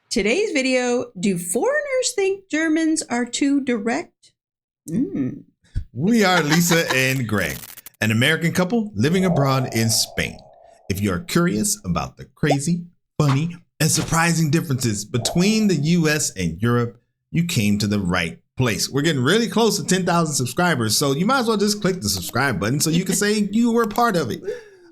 Today's video, do foreigners think Germans are too direct? We are Lisa and Greg, an American couple living abroad in Spain. If you are curious about the crazy, funny, and surprising differences between the US and Europe, you came to the right place. We're getting really close to 10,000 subscribers, so you might as well just click the subscribe button so you can say you were part of it.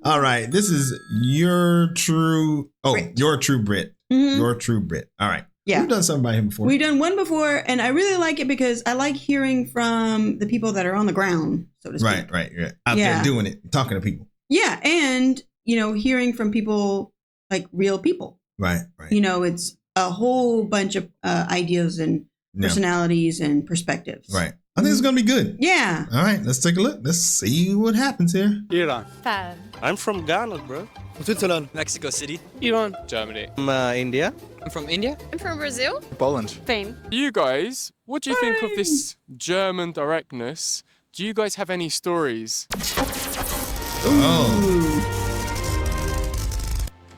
All right, this is your true Brit. Your true Brit. Your true Brit. All right. Yeah. We've done something by him before. We've done one before, and I really like it because I like hearing from the people that are on the ground, so to speak. Right. Out there doing it, talking to people. Yeah, and, hearing from people, like real people. Right. It's a whole bunch of ideas and personalities and perspectives. Right. I think it's going to be good. Yeah. All right, let's take a look. Let's see what happens here. Iran. Fan. I'm from Ghana, bro. Switzerland. Mexico City. Iran. Germany. I'm India. I'm from India. I'm from Brazil. Poland. Spain. You guys, what do you think of this German directness? Do you guys have any stories?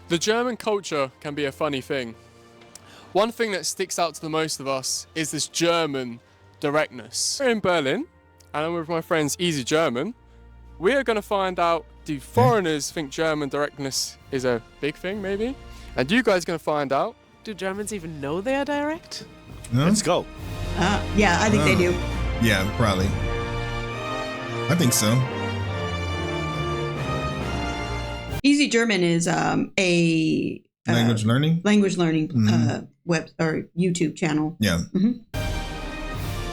The German culture can be a funny thing. One thing that sticks out to the most of us is this German directness. We're in Berlin, and I'm with my friends Easy German. We are going to find out, do foreigners think German directness is a big thing, maybe? And you guys are going to find out, do Germans even know they are direct? Let's go. Yeah, I think they do. Yeah, probably. I think so. Easy German is a language learning web or YouTube channel. Yeah.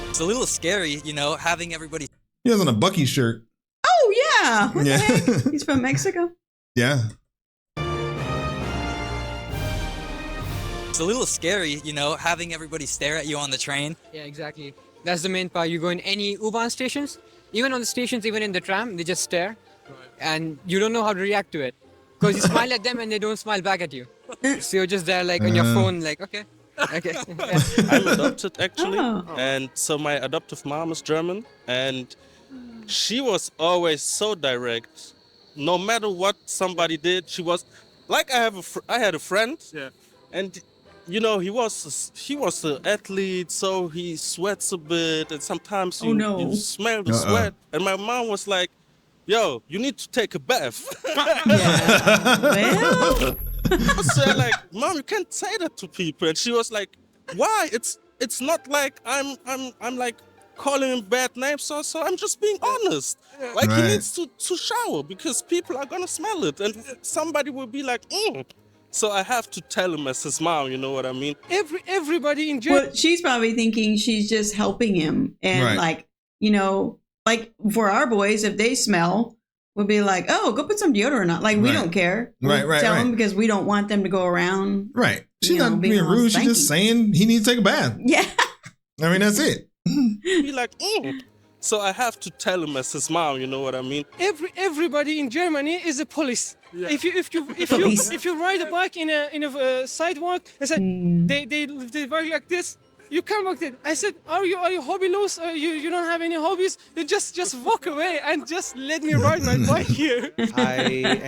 It's a little scary, having everybody. He has on a Bucky shirt. Oh yeah. What the heck? He's from Mexico. Yeah. It's a little scary, having everybody stare at you on the train. Yeah, exactly. That's the main part. You go in any U-Bahn stations, even on the stations, even in the tram, they just stare. And you don't know how to react to it. Because you smile at them and they don't smile back at you. So you're just there like on your phone like, okay. Yeah. I'm adopted actually. And so my adoptive mom is German. And she was always so direct. No matter what somebody did, she was like, I had a friend. Yeah. And he was an athlete, so he sweats a bit, and sometimes you smell the sweat. And my mom was like, "Yo, you need to take a bath." So I'm like, "Mom, you can't say that to people." And she was like, "Why? It's not like I'm like calling him bad names. So I'm just being honest. Like he needs to shower because people are gonna smell it, and somebody will be like, So I have to tell him as his mom, you know what I mean? Everybody in Germany. Well, she's probably thinking she's just helping him. And like for our boys, if they smell, we'll be like, oh, go put some deodorant on. Like, we don't care. We'll tell them because we don't want them to go around. Right. She's not being rude. She's just saying he needs to take a bath. Yeah. I mean, that's it. Be like, So I have to tell him as his mom, you know what I mean? Everybody in Germany is a police. Yeah. If you ride a bike in a sidewalk, I said they work like this. You come back there. I said, are you hobbyless? You don't have any hobbies? You just walk away and just let me ride my bike here. I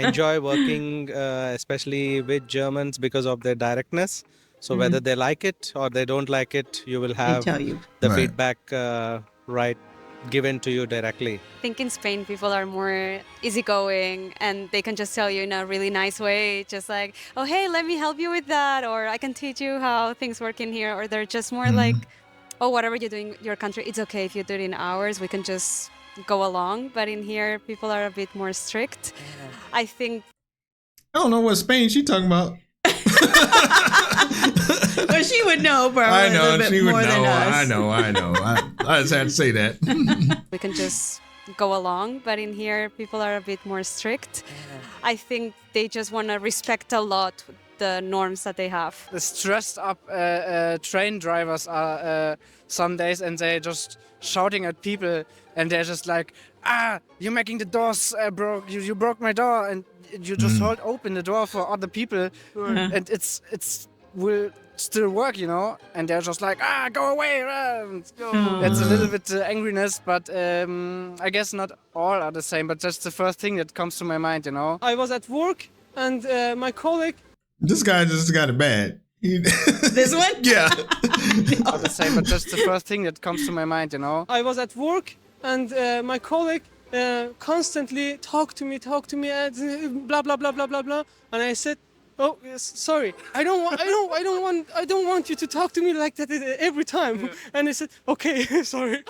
enjoy working, especially with Germans, because of their directness. So whether they like it or they don't like it, you will have the feedback given to you directly. I think in Spain people are more easygoing and they can just tell you in a really nice way, just like, oh hey, let me help you with that, or I can teach you how things work in here, or they're just more like, oh, whatever you do in your country, it's okay if you do it in ours, we can just go along. But in here people are a bit more strict. I think I don't know what Spain she's talking about. Well, she would know probably a little bit more than us. I know. I just had to say that. We can just go along, but in here people are a bit more strict. I think they just want to respect a lot the norms that they have. The stressed up train drivers are some days, and they're just shouting at people, and they're just like, you're making the doors broke, you broke my door, and you just hold open the door for other people, and it's will still work, and they're just like, go away. It's a little bit angriness, but I guess not all are the same, but that's the first thing that comes to my mind, I was at work, and my colleague This guy just got it bad. This one? Yeah. Not the same, but just the first thing that comes to my mind, you know. I was at work and my colleague constantly talked to me, blah blah blah blah blah blah, and I said, "Oh, yes, sorry, I don't want you to talk to me like that every time." Yeah. And I said, "Okay, sorry."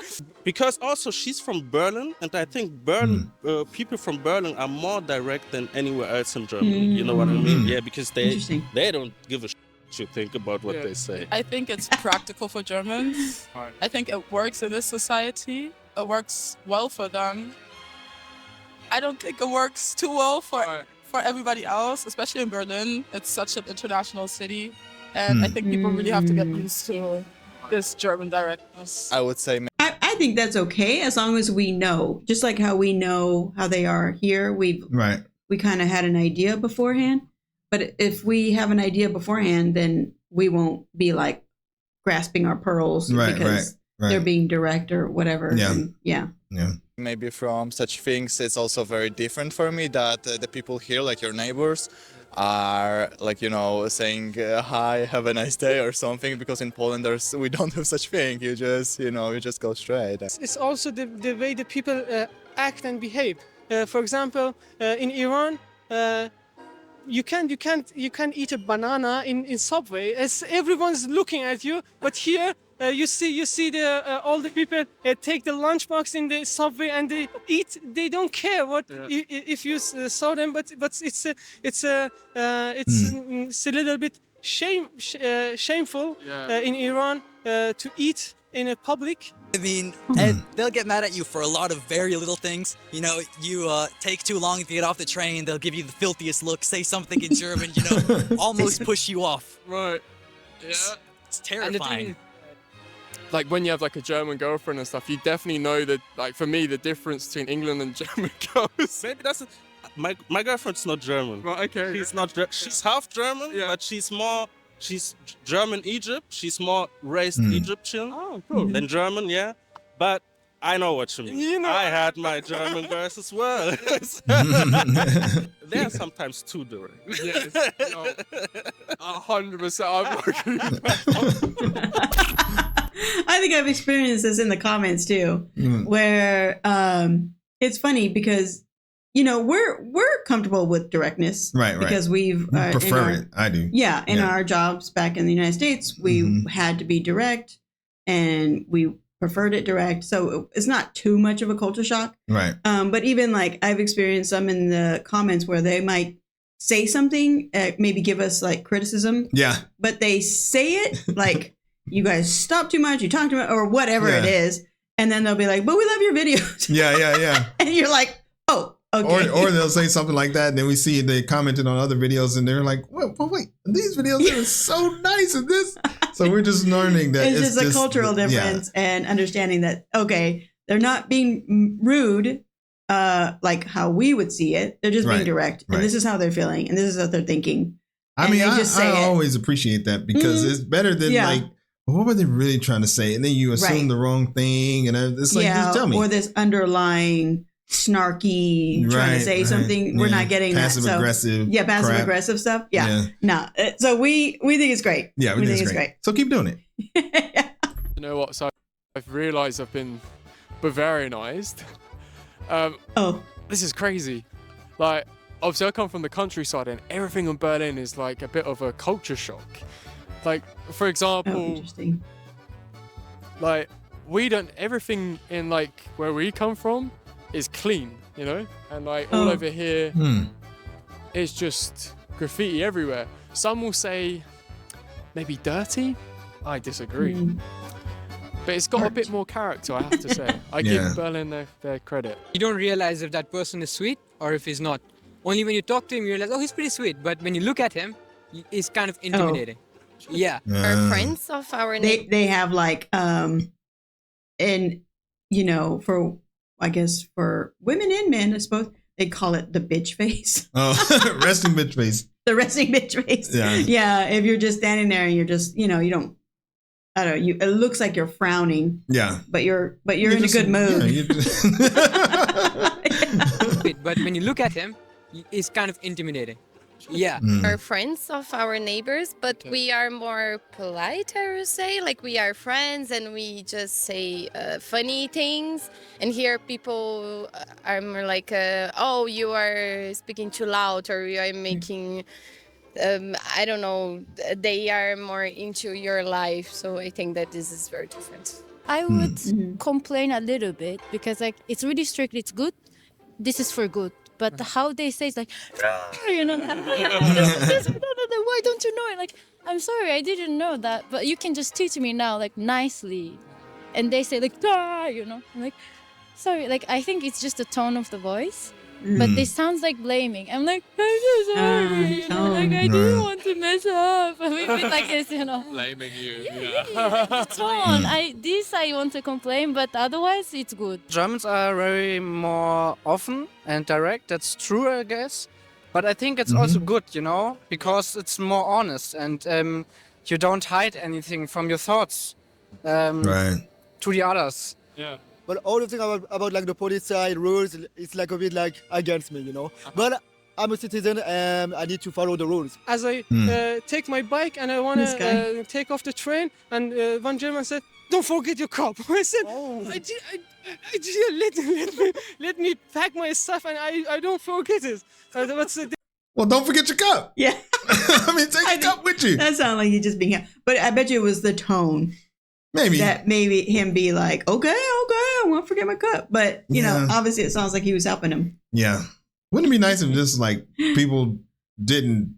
Because also she's from Berlin, and I think Berlin people from Berlin are more direct than anywhere else in Germany. You know what I mean? Yeah, because they don't give a to think about what they say. I think it's practical for Germans. I think it works in this society. It works well for them. I don't think it works too well for everybody else, especially in Berlin. It's such an international city, and I think people really have to get used to this German directness. I would say I think that's okay as long as we know, just like how we know how they are here. We kind of had an idea beforehand. But if we have an idea beforehand, then we won't be like grasping our pearls because they're being direct or whatever. Yeah. Maybe from such things, it's also very different for me that the people here, like your neighbors, are like, you know, saying hi, have a nice day or something, because in Poland we don't have such thing. You just, you know, you just go straight. It's also the way the people act and behave. For example, in Iran, you can't eat a banana in subway as everyone's looking at you. But here you see the all the people take the lunchbox in the subway and they eat. They don't care what if you saw them. But it's a little bit shameful in Iran to eat in a public. I mean, they'll get mad at you for a lot of very little things. You know, you take too long to get off the train, they'll give you the filthiest look, say something in German, you know, almost push you off. Right. Yeah. It's terrifying. Like when you have like a German girlfriend and stuff, you definitely know that, like for me, the difference between England and German girls. Maybe that's my girlfriend's not German. Right, okay. She's not. She's half German, but she's German Egypt. She's more raised Egyptian than German, But I know what you mean. You know, I had my German girls as well. They're sometimes too direct. Yes, 100%. I think I've experienced this in the comments too, where it's funny because, you know, we're comfortable with directness, because we've prefer it. I do. Yeah, in our jobs back in the United States, we had to be direct, and we preferred it direct. So it's not too much of a culture shock, right? But even like I've experienced some in the comments where they might say something, maybe give us like criticism, but they say it like, "You guys stop too much, you talk too much," or whatever it is, and then they'll be like, "But we love your videos." Yeah. And you're like, "Oh, okay." Or they'll say something like that, and then we see they commented on other videos, and they're like, "Wait, these videos are so nice in this." So we're just learning that it's just a cultural difference and understanding that they're not being rude, like how we would see it. They're just being direct, and this is how they're feeling, and this is what they're thinking. I mean, I always appreciate that because it's better than like, what were they really trying to say? And then you assume the wrong thing, and it's like, just tell me. Or this underlying snarky trying to say something. We're not getting passive that. aggressive. Yeah, passive aggressive stuff. Yeah. No. So we think it's great. Yeah, we think it's great. So keep doing it. You know what? So I've realized I've been Bavarianized. This is crazy. Like, obviously I come from the countryside, and everything in Berlin is like a bit of a culture shock. Like, for example, like everything in like where we come from is clean, you know, and like all over here it's just graffiti everywhere. Some will say maybe dirty. I disagree. But it's got a bit more character, I have to say. I give Berlin their credit. You don't realize if that person is sweet or if he's not. Only when you talk to him, you realize, oh, he's pretty sweet. But when you look at him, he's kind of intimidating. Yeah. Our friends of our they have like and you know, for I guess for women and men, I suppose they call it the bitch face. Resting bitch face. The resting bitch face. Yeah. If you're just standing there and you're just, you know, you don't, I don't know, it looks like you're frowning. Yeah. But you're in a good mood. But when you look at him, he's kind of intimidating. Yeah. Are friends of our neighbors, but we are more polite, I would say. Like we are friends and we just say funny things. And here people are more like, oh, you are speaking too loud, or you are making, I don't know, they are more into your life. So I think that this is very different. I would complain a little bit because like it's really strict, it's good. This is for good. But how they say it's like, you know, why don't you know it? Like, I'm sorry, I didn't know that. But you can just teach me now, like nicely. And they say like, you know, I'm like, sorry, like I think it's just the tone of the voice. But this sounds like blaming. I'm like, I'm so sorry. You know, like I didn't want to mess up. I mean, like this, you know. Blaming you. The tone. I want to complain, but otherwise it's good. Germans are very more often and direct. That's true, I guess. But I think it's also good, you know, because it's more honest and you don't hide anything from your thoughts to the others. Yeah. But all the thing about like the police side rules, it's like a bit like against me, you know. But I'm a citizen and I need to follow the rules. As I take my bike and I want to take off the train, and one German said, "Don't forget your cup." I said, I did, let me pack my stuff and I don't forget it. Well, don't forget your cup. Yeah. I mean, take your cup with you. That sounds like you just being, but I bet you it was the tone. Maybe. That maybe him be like, okay, I won't forget my cup. But, you know, obviously it sounds like he was helping him. Yeah. Wouldn't it be nice if just like people didn't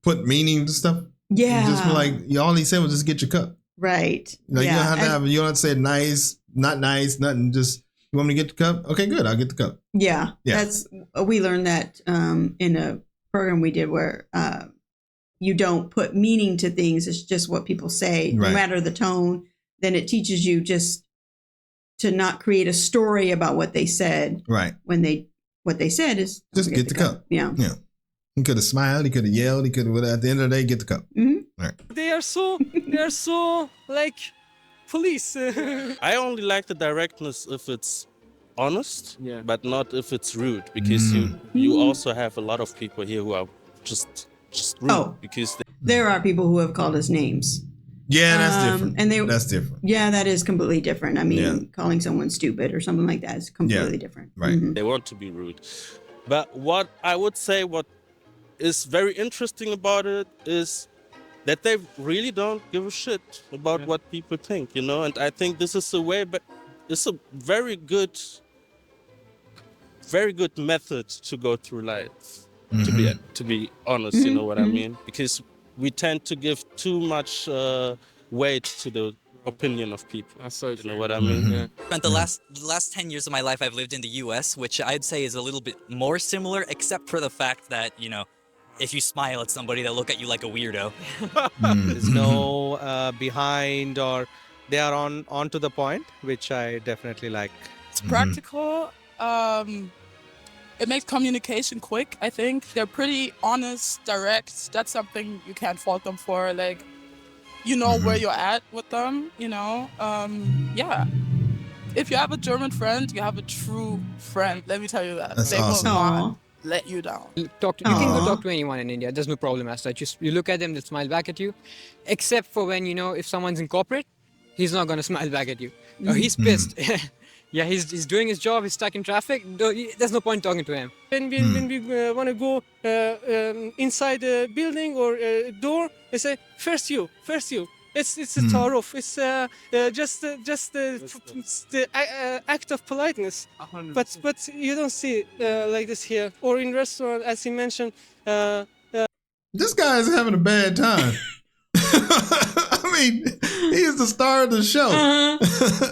put meaning to stuff? Yeah. Just like, all he said was just get your cup. Right. Like, you don't have to you don't have to say nice, not nice, nothing. Just, you want me to get the cup? Okay, good. I'll get the cup. Yeah. We learned that in a program we did where you don't put meaning to things. It's just what people say, no matter the tone. Then it teaches you just to not create a story about what they said. Right. When what they said is just get the cup. Yeah. Yeah. He could have smiled. He could have yelled. He could have. At the end of the day, get the cup. Right. They are so like police. I only like the directness if it's honest, but not if it's rude, because you also have a lot of people here who are just rude because there are people who have called us names. Yeah, that's different. And that's different. Yeah, that is completely different. I mean, calling someone stupid or something like that is completely different. Right. They want to be rude. But what I would say, what is very interesting about it is that they really don't give a shit about what people think, you know. And I think this is a way, but it's a very good method to go through life. To be honest, you know what I mean? Because we tend to give too much weight to the opinion of people. That's so true. You know what I mean? Yeah. Spent the last 10 years of my life I've lived in the US, which I'd say is a little bit more similar, except for the fact that, you know, if you smile at somebody, they'll look at you like a weirdo. There's no behind, or they are on to the point, which I definitely like. It's practical. It makes communication quick, I think. They're pretty honest, direct. That's something you can't fault them for. Like, you know where you're at with them, you know? Yeah. If you have a German friend, you have a true friend. Let me tell you that. That's awesome. Will not let you down. You can go talk to anyone in India. There's no problem as such. You look at them, they'll smile back at you. Except for when, you know, if someone's in corporate, he's not going to smile back at you. Or he's pissed. Yeah, he's doing his job, he's stuck in traffic. There's no point talking to him. When we want to go inside a building or a door, they say, first you. It's a taaruf. It's just the act of politeness. 100%. But you don't see like this here. Or in restaurant, as he mentioned. This guy is having a bad time. I mean, he is the star of the show.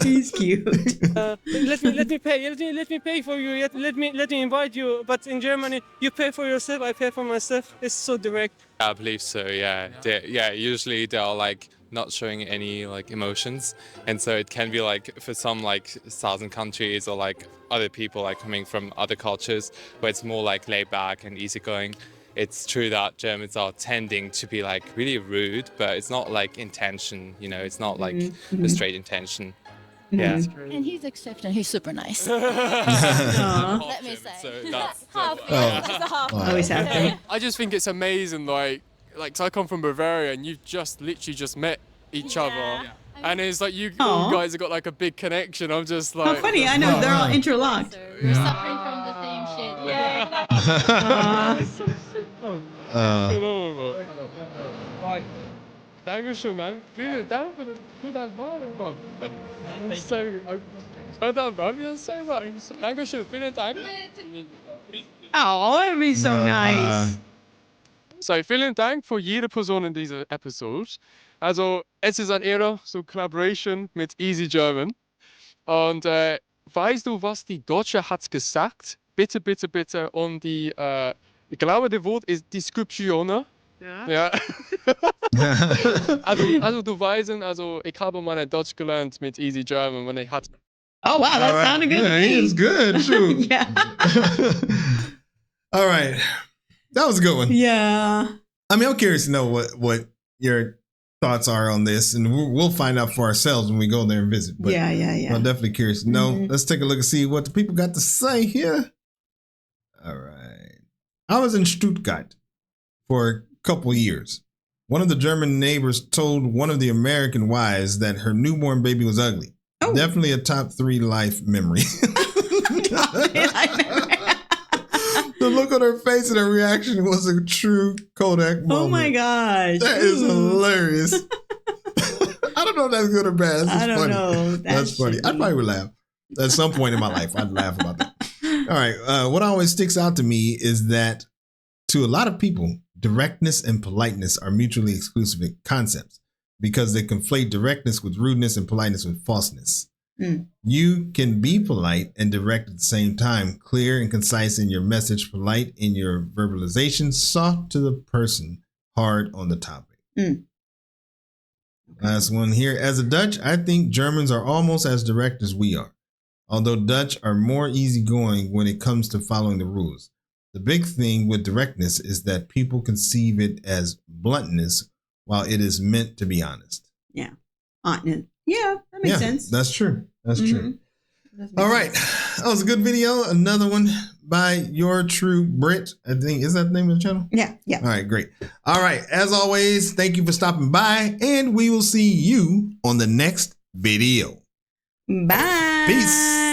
He's cute. Let me pay for you. Let me invite you. But in Germany, you pay for yourself. I pay for myself. It's so direct. I believe so. Yeah. Usually they're like not showing any like emotions, and so it can be like for some like southern countries or like other people like coming from other cultures where it's more like laid back and easygoing. It's true that Germans are tending to be like really rude, but it's not like intention, you know, it's not like a straight intention. Yeah. And he's accepting. He's super nice. Let me say. So that's Always happy. I just think it's amazing, like, 'cause I come from Bavaria and you've just literally just met each other. And it's like you all guys have got like a big connection. I'm just like... How funny, I know, they're all interlocked. We're suffering from the same shit. Yeah. Dankeschön, man. Vielen Dank für gute Erfahrung. Dankeschön, vielen Dank. Oh, that'd be so nice. So, vielen Dank für jede Person in dieser Episode. Also, es ist eine Ehre, so Collaboration mit Easy German. Und weißt du, was die Deutsche hat gesagt? Bitte, bitte, bitte. Und die, ich glaube, das Wort ist Diskussion. Ja. also du weißt, also ich habe meine Deutsch gelernt mit Easy German, wenn ich hatte. Oh wow, that sounded good. Yeah, he is good. Shoot. Yeah. All right, that was a good one. Yeah. I mean, I'm curious to know what your thoughts are on this, and we'll find out for ourselves when we go there and visit. But yeah. I'm definitely curious to know. Let's take a look and see what the people got to say here. All right, I was in Stuttgart for a couple years. One of the German neighbors told one of the American wives that her newborn baby was ugly. Oh. Definitely a top 3 life memory. The look on her face and her reaction was a true Kodak moment. Oh my gosh. That is hilarious. I don't know if that's good or bad. That's I don't funny. know. That's funny. I probably would laugh. At some point in my life, I'd laugh about that. All right. What always sticks out to me is that to a lot of people, directness and politeness are mutually exclusive concepts because they conflate directness with rudeness and politeness with falseness. You can be polite and direct at the same time, clear and concise in your message, polite in your verbalization, soft to the person, hard on the topic. Last one here. As a Dutch, I think Germans are almost as direct as we are, although Dutch are more easygoing when it comes to following the rules. The big thing with directness is that people conceive it as bluntness while it is meant to be honest. Yeah. Yeah, that makes sense. That's true. That's true. All right. That was a good video. Another one by Your True Brit. I think, is that the name of the channel? Yeah. All right, great. All right. As always, thank you for stopping by, and we will see you on the next video. Bye. Peace.